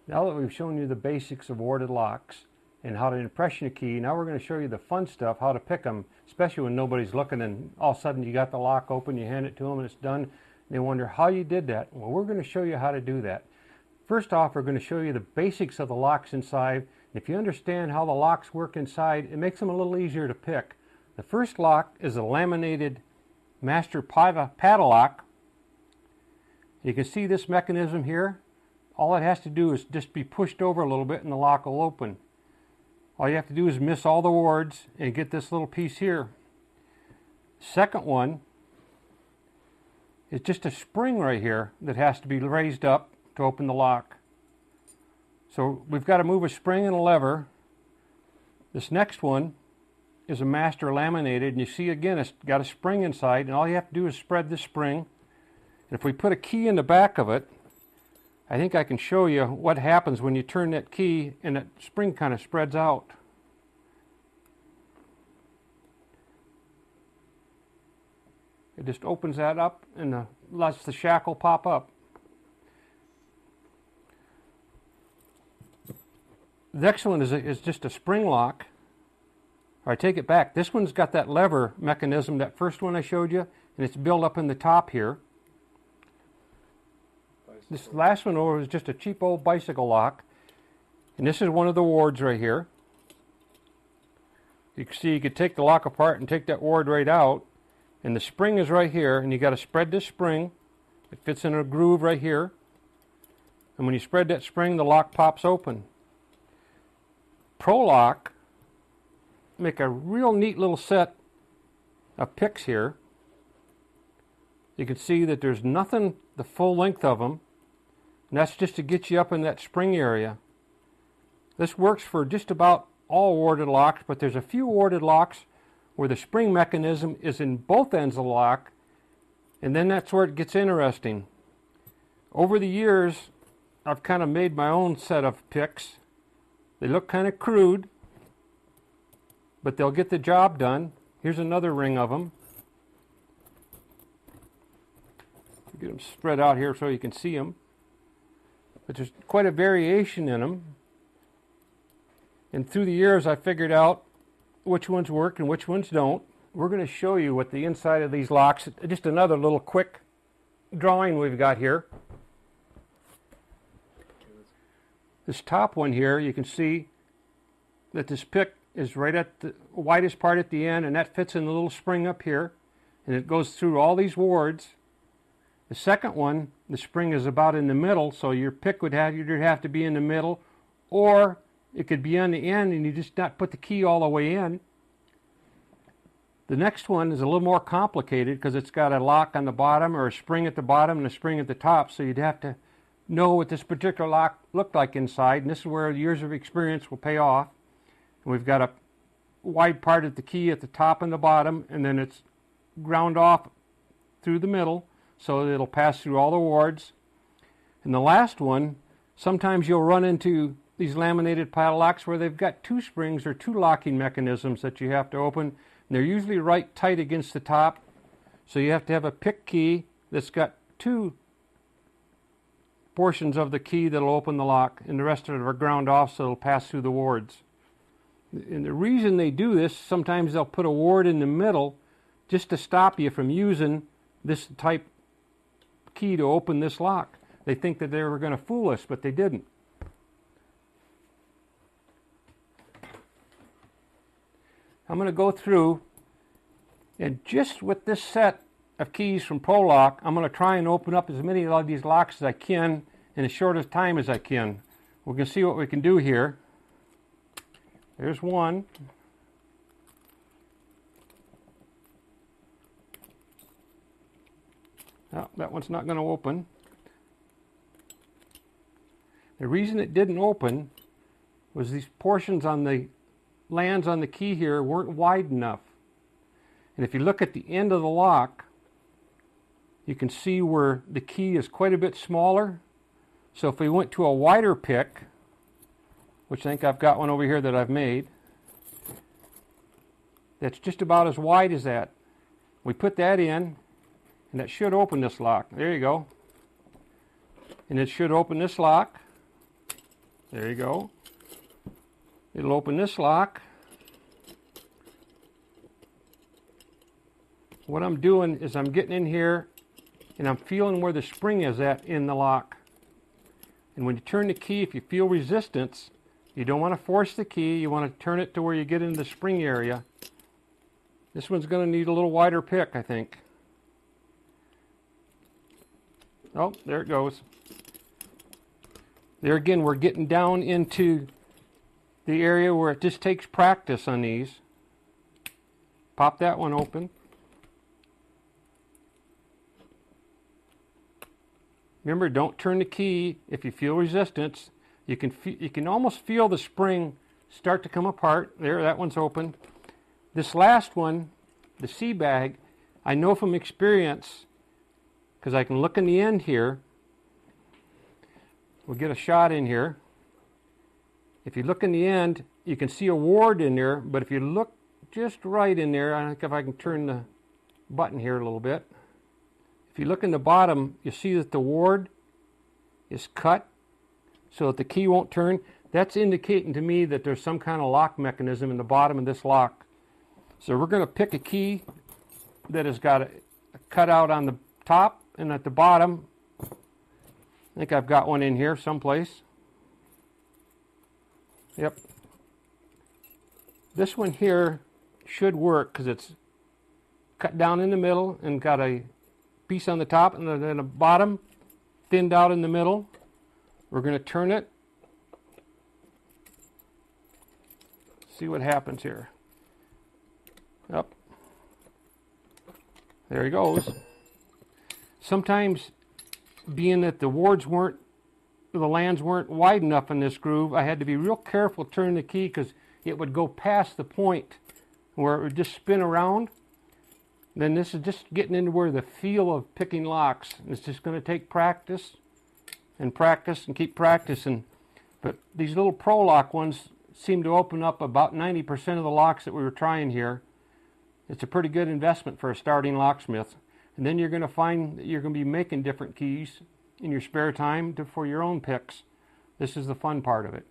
Now that we've shown you the basics of warded locks and how to impression a key, now we're going to show you the fun stuff, how to pick them, especially when nobody's looking and all of a sudden you got the lock open, you hand it to them and it's done, and they wonder how you did that. Well, we're going to show you how to do that. First off, we're going to show you the basics of the locks inside. If you understand how the locks work inside, it makes them a little easier to pick. The first lock is a laminated master padlock. You can see this mechanism here. All it has to do is just be pushed over a little bit and the lock will open. All you have to do is miss all the wards and get this little piece here. Second one is just a spring right here that has to be raised up to open the lock. So we've got to move a spring and a lever. This next one is a master laminated, and you see again it's got a spring inside, and all you have to do is spread this spring. And if we put a key in the back of it, I think I can show you what happens when you turn that key and that spring kind of spreads out. It just opens that up and lets the shackle pop up. The next one is just a spring lock. Or I take it back. This one's got that lever mechanism, that first one I showed you, and it's built up in the top here. This last one over is just a cheap old bicycle lock. And this is one of the wards right here. You can see you could take the lock apart and take that ward right out. And the spring is right here, and you got to spread this spring. It fits in a groove right here. And when you spread that spring, the lock pops open. Pro Lock make a real neat little set of picks here. You can see that there's nothing the full length of them. And that's just to get you up in that spring area. This works for just about all warded locks, but there's a few warded locks where the spring mechanism is in both ends of the lock, and then that's where it gets interesting. Over the years, I've kind of made my own set of picks. They look kind of crude, but they'll get the job done. Here's another ring of them. Get them spread out here so you can see them. But there's quite a variation in them. And through the years I figured out which ones work and which ones don't. We're going to show you what the inside of these locks, just another little quick drawing we've got here. This top one here, you can see that this pick is right at the widest part at the end, and that fits in the little spring up here, and it goes through all these wards. The second one, the spring is about in the middle, so your pick would either have to be in the middle, or it could be on the end and you just not put the key all the way in. The next one is a little more complicated because it's got a lock on the bottom or a spring at the bottom and a spring at the top, so you'd have to know what this particular lock looked like inside, and this is where years of experience will pay off. And we've got a wide part of the key at the top and the bottom, and then it's ground off through the middle so that it'll pass through all the wards. And the last one, sometimes you'll run into these laminated padlocks where they've got two springs or two locking mechanisms that you have to open, and they're usually right tight against the top, so you have to have a pick key that's got two portions of the key that'll open the lock, and the rest of it are ground off so it'll pass through the wards. And the reason they do this, sometimes they'll put a ward in the middle just to stop you from using this type key to open this lock. They think that they were going to fool us, but they didn't. I'm going to go through, and just with this set of keys from Pro Lock, I'm going to try and open up as many of these locks as I can in as short a time as I can. We're going to see what we can do here. There's one. Oh, that one's not going to open. The reason it didn't open was these portions on the lands on the key here weren't wide enough. And if you look at the end of the lock, you can see where the key is quite a bit smaller. So if we went to a wider pick, which I think I've got one over here that I've made, that's just about as wide as that. We put that in, and that should open this lock. There you go. And it should open this lock. There you go. It'll open this lock. What I'm doing is I'm getting in here and I'm feeling where the spring is at in the lock. And when you turn the key, if you feel resistance, you don't want to force the key. You want to turn it to where you get into the spring area. This one's going to need a little wider pick, I think. Oh, there it goes. There again, we're getting down into the area where it just takes practice on these. Pop that one open. Remember, don't turn the key if you feel resistance. You can almost feel the spring start to come apart. There, that one's open. This last one, the C bag, I know from experience, because I can look in the end here. We'll get a shot in here. If you look in the end, you can see a ward in there, but if you look just right in there, I think if I can turn the button here a little bit. If you look in the bottom, you see that the ward is cut so that the key won't turn. That's indicating to me that there's some kind of lock mechanism in the bottom of this lock. So we're going to pick a key that has got a cutout on the top and at the bottom. I think I've got one in here someplace. Yep. This one here should work because it's cut down in the middle and got a piece on the top and then a bottom thinned out in the middle. We're going to turn it. See what happens here. Up. There he goes. Sometimes, being that the wards weren't, the lands weren't wide enough in this groove, I had to be real careful turning the key because it would go past the point where it would just spin around. Then this is just getting into where the feel of picking locks. It's just going to take practice and practice and keep practicing. But these little Pro Lock ones seem to open up about 90% of the locks that we were trying here. It's a pretty good investment for a starting locksmith. And then you're going to find that you're going to be making different keys in your spare time for your own picks. This is the fun part of it.